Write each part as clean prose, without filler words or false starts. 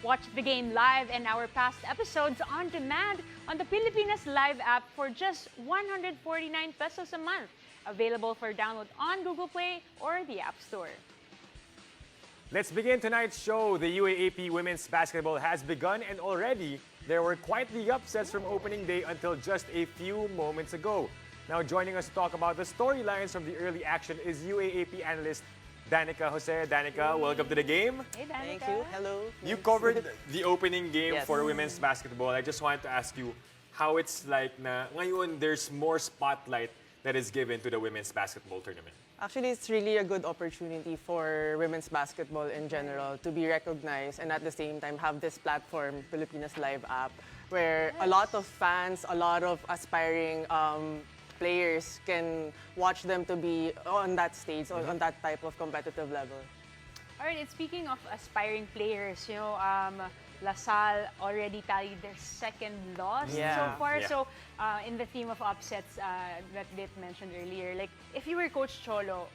Watch the game live and our past episodes on demand on the Pilipinas Live app for just 149 pesos a month. Available for download on Google Play or the App Store. Let's begin tonight's show. The UAAP women's basketball has begun, and already there were quite the upsets from opening day until just a few moments ago. Now joining us to talk about the storylines from the early action is UAAP analyst Danica Jose. Danica, welcome to the game. Hey, Danica. Thank you. Hello. You covered the opening game Yes. for women's basketball. I just wanted to ask you how it's like na ngayon there's more spotlight that is given to the women's basketball tournament. Actually, it's really a good opportunity for women's basketball in general to be recognized and at the same time have this platform, Pilipinas Live app, where a lot of fans, a lot of aspiring players can watch them to be on that stage, on that type of competitive level. All right, and speaking of aspiring players, LaSalle already tallied their second loss so far. Yeah. So, in the theme of upsets that Dit mentioned earlier, like if you were Coach Cholo,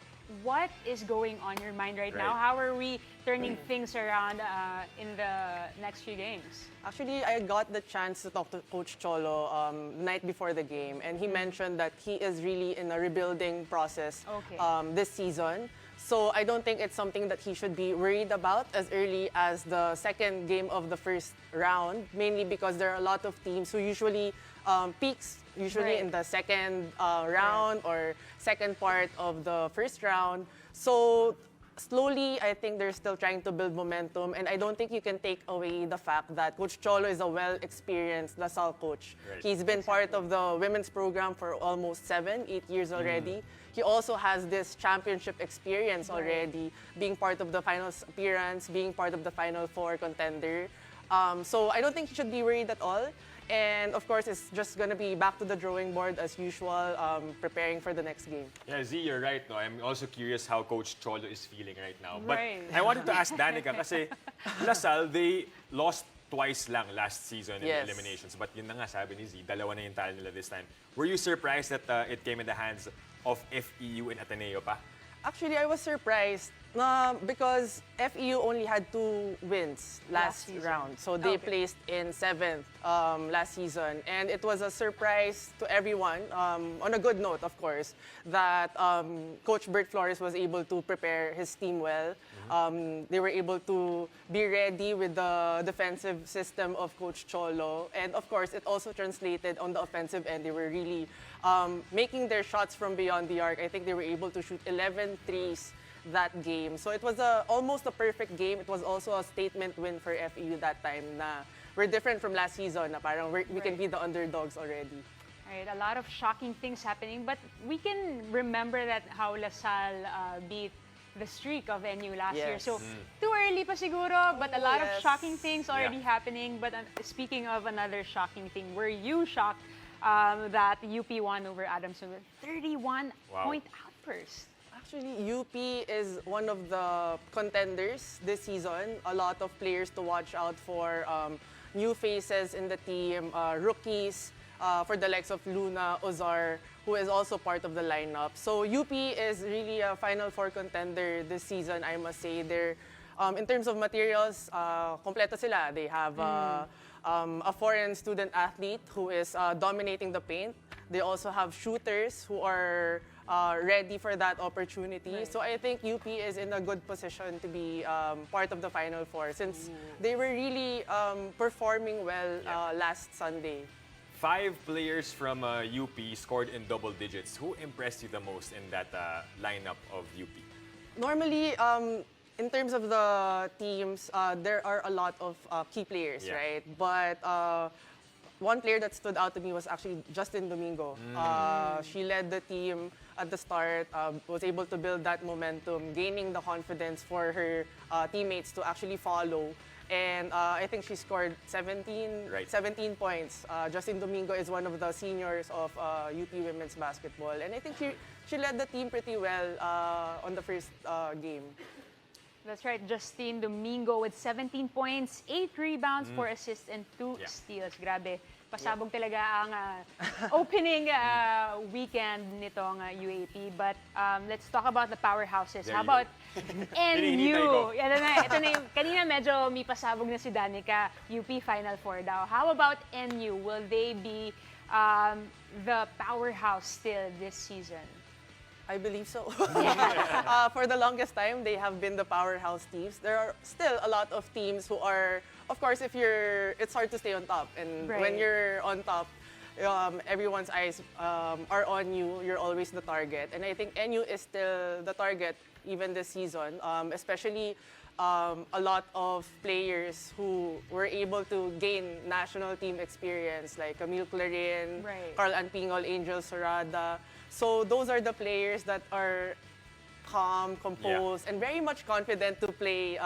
what is going on your mind right now? How are we turning things around in the next few games? Actually, I got the chance to talk to Coach Cholo night before the game, and he mentioned that he is really in a rebuilding process this season. So I don't think it's something that he should be worried about as early as the second game of the first round, mainly because there are a lot of teams who usually peaks in the second round or second part of the first round. So slowly, I think they're still trying to build momentum, and I don't think you can take away the fact that Coach Cholo is a well-experienced LaSalle coach. He's been part of the women's program for almost 7-8 years already. He also has this championship experience already, being part of the finals appearance, being part of the Final Four contender. So I don't think he should be worried at all. And of course, it's just going to be back to the drawing board as usual, preparing for the next game. Yeah, Z, you're right. No? I'm also curious how Coach Cholo is feeling right now. But I wanted to ask Danica kasi LaSalle, they lost twice lang last season in the eliminations. But yun na nga sabi ni Z, dalawa na yung talo nila this time. Were you surprised that it came in the hands of FEU and Ateneo pa? Actually, I was surprised because FEU only had 2 wins last round. So they placed in 7th last season. And it was a surprise to everyone, on a good note, of course, that Coach Bert Flores was able to prepare his team well. They were able to be ready with the defensive system of Coach Cholo. And of course, it also translated on the offensive end. They were really making their shots from beyond the arc. I think they were able to shoot 11 threes that game. So it was almost a perfect game. It was also a statement win for FEU that time na we're different from last season na parang we can be the underdogs already. Right, a lot of shocking things happening, but we can remember that how LaSalle beat the streak of NU last year. So too early pa siguro, but a lot of shocking things already happening. But speaking of another shocking thing, were you shocked that UP won over Adamson with 31-point outburst? Actually, UP is one of the contenders this season. A lot of players to watch out for, new faces in the team, rookies, for the likes of Luna, Ozar, who is also part of the lineup. So UP is really a Final Four contender this season, I must say. They're, in terms of materials, kompleto sila. They have a foreign student athlete who is dominating the paint. They also have shooters who are ready for that opportunity. So I think UP is in a good position to be part of the Final Four since they were really performing well last Sunday. 5 players from UP scored in double digits. Who impressed you the most in that lineup of UP? Normally, in terms of the teams, there are a lot of key players, right? But one player that stood out to me was actually Justin Domingo. She led the team at the start, was able to build that momentum, gaining the confidence for her teammates to actually follow. And I think she scored 17 points. Justin Domingo is one of the seniors of UP women's basketball. And I think she led the team pretty well on the first game. That's right. Justine Domingo with 17 points, 8 rebounds, 4 assists, and 2 steals. Grabe. Pasabog talaga ang opening weekend nitong UAP. But let's talk about the powerhouses. How about NU? Ito na yung, kanina medyo may pasabog na si Danica, UP Final Four daw. How about NU? Will they be the powerhouse still this season? I believe so. For the longest time, they have been the powerhouse teams. There are still a lot of teams who are, of course, it's hard to stay on top. And when you're on top, everyone's eyes are on you. You're always the target. And I think NU is still the target even this season, especially a lot of players who were able to gain national team experience, like Camille Clarin, Carl Anpingol, Angel Sorada. So those are the players that are calm, composed, and very much confident to play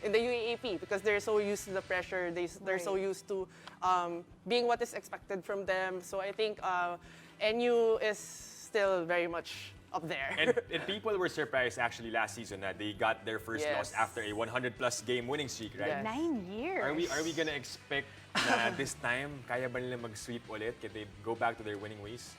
in the UAAP because they're so used to the pressure. They're so used to being what is expected from them. So I think NU is still very much up there. And people were surprised actually last season that they got their first loss after a 100-plus game winning streak, right? 9 years. Are we gonna expect na this time kaya ba nila mag-sweep ulit? Can they go back to their winning ways?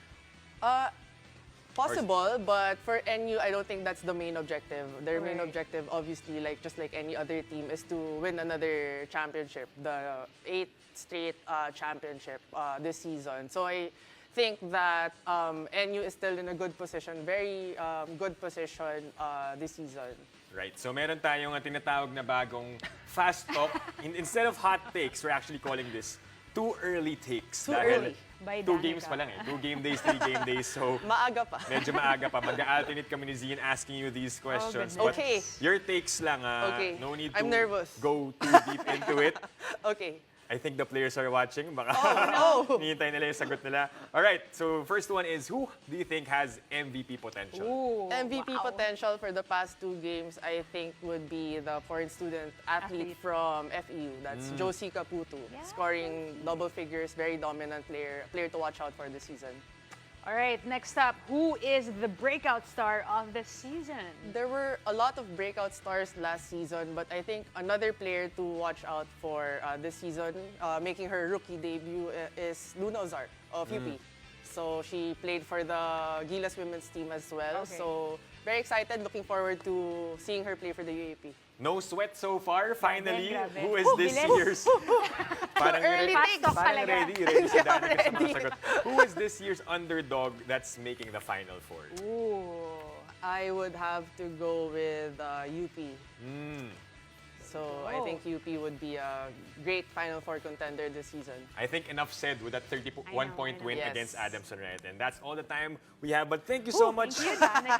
Possible, but for NU, I don't think that's the main objective. Their main objective, obviously, just like any other team, is to win another championship, the 8th straight championship this season. So I think that NU is still in a good position, very good position this season. Right. So meron tayong tinatawag na bagong fast talk. Instead of hot takes, we're actually calling this too early takes. Too early. By 2 Danica. games pa lang eh. 2 game days, 3 game days. So Maaga pa. medyo maaga pa. Mag-alternate kami ni Zian asking you these questions. goodness. But Okay. your takes lang. Okay. No need to I'm nervous. go too deep into it. Okay. I think the players are watching. Baka hinihintay nila yung sagot nila. All right, so first one is, who do you think has MVP potential? Ooh, MVP wow. potential for the past 2 games, I think, would be the foreign student athlete from FEU. That's Josie Caputo, scoring double figures, very dominant player to watch out for this season. All right, next up, who is the breakout star of the season? There were a lot of breakout stars last season, but I think another player to watch out for this season, making her rookie debut, is Luna Ozark of UP. So she played for the Gilas women's team as well. Okay. So very excited, looking forward to seeing her play for the UAP. No sweat so far, finally. Grabe. Who is this Bilis. year's... Parang early Fast talk Parang talaga. ready si Danica sa mga sagot. Who is this year's underdog that's making the Final Four? Ooh, I would have to go with UP. So I think UP would be a great Final Four contender this season. I think enough said with that 31-point win Yes. against Adamson, right? And that's all the time we have. But thank you so much. Thank you, Danica.